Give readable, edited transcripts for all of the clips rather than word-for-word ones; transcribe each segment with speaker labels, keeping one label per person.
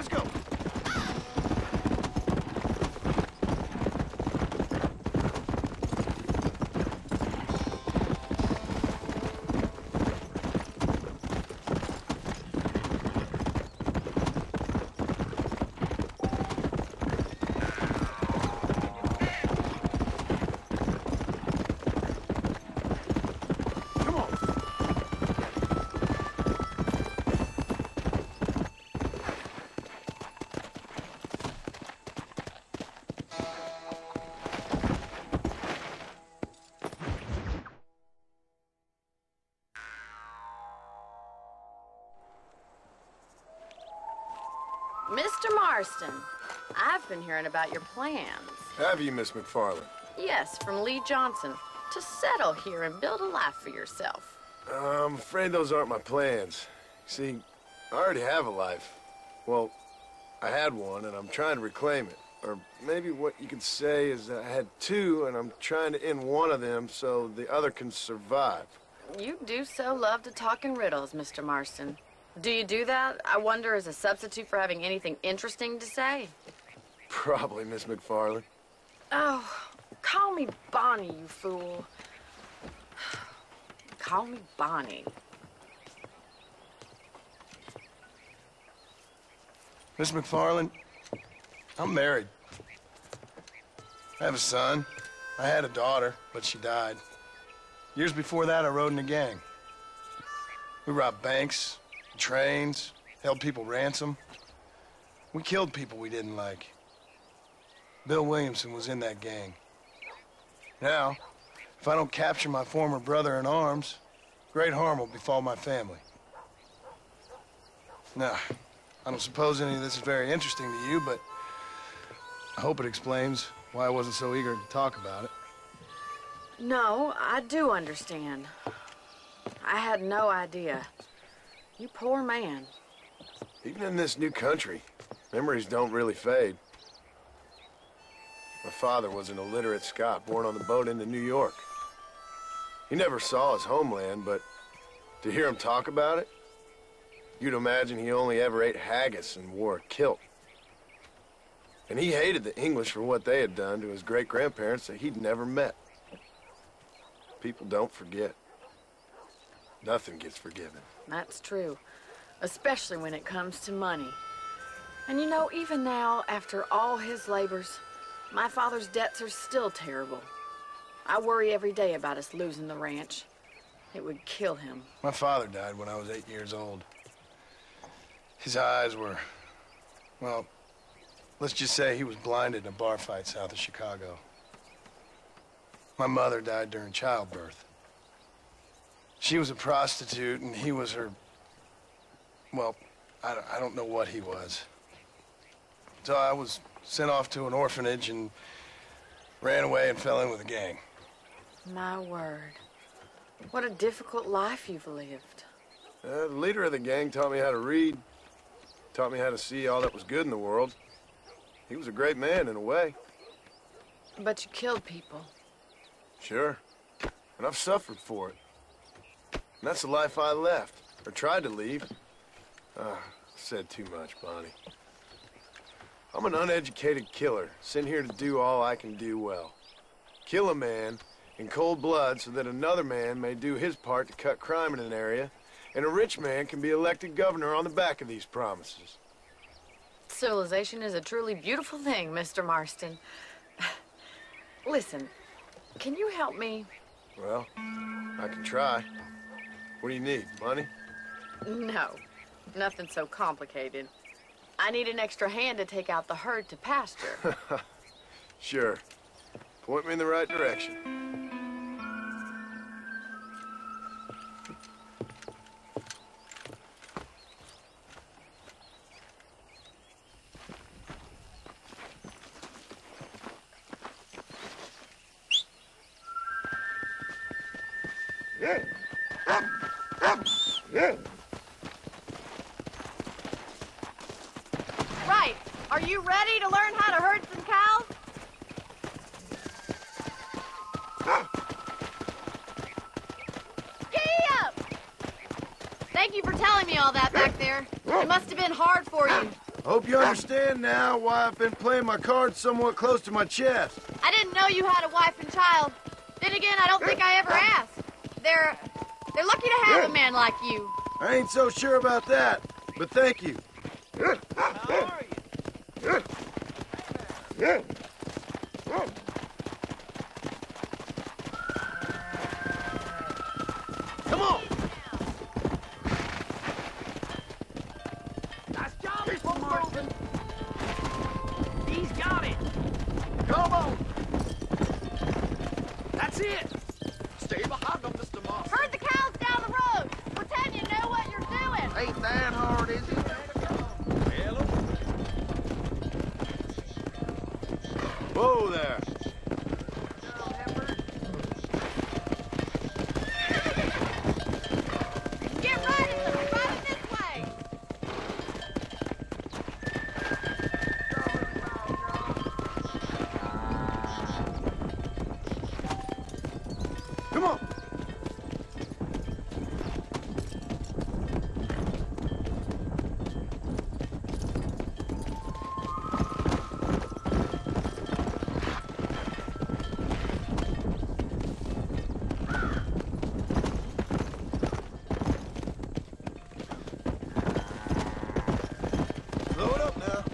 Speaker 1: let's go.
Speaker 2: Mr. Marston, I've been hearing about your plans.
Speaker 1: Have you, Miss McFarland?
Speaker 2: Yes, from Lee Johnson, to settle here and build a life for yourself.
Speaker 1: I'm afraid those aren't my plans. See, I already have a life. Well, I had one, and I'm trying to reclaim it. Or maybe what you could say is that I had two, and I'm trying to end one of them so the other can survive.
Speaker 2: You do so love to talk in riddles, Mr. Marston. Do you do that, I wonder, as a substitute for having anything interesting to say?
Speaker 1: Probably, Miss McFarland.
Speaker 2: Oh, call me Bonnie, you fool. Call me Bonnie.
Speaker 1: Miss McFarland, I'm married. I have a son. I had a daughter, but she died. Years before that, I rode in a gang. We robbed banks, trains, held people ransom. We killed people we didn't like. Bill Williamson was in that gang. Now, if I don't capture my former brother in arms, great harm will befall my family. Now, I don't suppose any of this is very interesting to you, but I hope it explains why I wasn't so eager to talk about it.
Speaker 2: No, I do understand. I had no idea. You poor man.
Speaker 1: Even in this new country, memories don't really fade. My father was an illiterate Scot born on the boat into New York. He never saw his homeland, but to hear him talk about it, you'd imagine he only ever ate haggis and wore a kilt. And he hated the English for what they had done to his great-grandparents that he'd never met. People don't forget. Nothing gets forgiven.
Speaker 2: That's true, especially when it comes to money. And you know, even now, after all his labors, my father's debts are still terrible. I worry every day about us losing the ranch. It would kill him.
Speaker 1: My father died when I was 8 years old. His eyes were, well, let's just say he was blinded in a bar fight south of Chicago. My mother died during childbirth. She was a prostitute, and he was her, well, I don't know what he was. So I was sent off to an orphanage and ran away and fell in with a gang.
Speaker 2: My word. What a difficult life you've lived.
Speaker 1: The leader of the gang taught me how to read, taught me how to see all that was good in the world. He was a great man in a way.
Speaker 2: But you killed people.
Speaker 1: Sure. And I've suffered for it. And that's the life I left, or tried to leave. Said too much, Bonnie. I'm an uneducated killer, sent here to do all I can do well. Kill a man in cold blood so that another man may do his part to cut crime in an area, and a rich man can be elected governor on the back of these promises.
Speaker 2: Civilization is a truly beautiful thing, Mr. Marston. Listen, can you help me?
Speaker 1: Well, I can try. What do you need, money?
Speaker 2: No, nothing so complicated. I need an extra hand to take out the herd to pasture.
Speaker 1: Sure. Point me in the right direction.
Speaker 2: Right. Are you ready to learn how to herd some cows? Giddy up! Thank you for telling me all that back there. It must have been hard for you.
Speaker 3: Hope you understand now why I've been playing my cards somewhat close to my chest.
Speaker 4: I didn't know you had a wife and child. Then again, I don't think I ever asked. They're lucky to have a man like you.
Speaker 3: I ain't so sure about that, but thank you.
Speaker 5: How are you? Come on! Nice job, Mr. Marston. He's got it. Come on. That's it. Stay behind them, Mr. Marston.
Speaker 4: Herd the cows down the road. Pretend you know what you're doing.
Speaker 5: Ain't that hard, is it? Hello.
Speaker 3: Whoa there.
Speaker 4: Get riding them. We're riding this way.
Speaker 3: Come on. Load up now.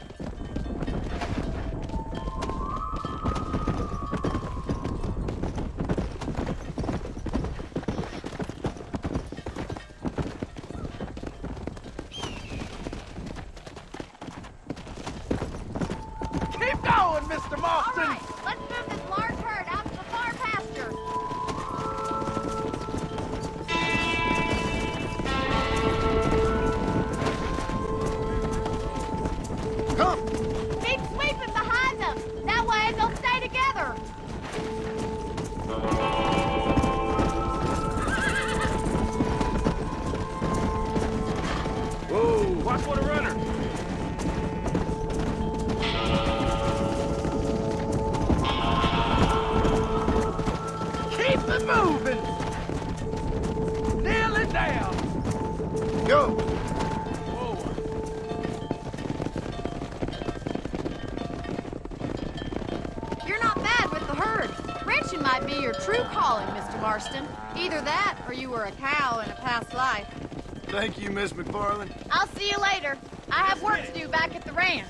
Speaker 5: Keep going, Mr.
Speaker 4: All
Speaker 5: Marston.
Speaker 4: right, let's move this large herd out to the far pasture.
Speaker 3: Come.
Speaker 4: Keep sweeping behind them. That way they'll stay together.
Speaker 3: Whoa.
Speaker 5: Watch for the runner. Keep it moving. Nail it down.
Speaker 3: Go.
Speaker 5: Whoa.
Speaker 4: You're not bad with the herd. Ranching might be your true calling, Mr. Marston. Either that, or you were a cow in a past life.
Speaker 3: Thank you, Miss McFarland.
Speaker 4: I'll see you later. I have work to do back at the ranch.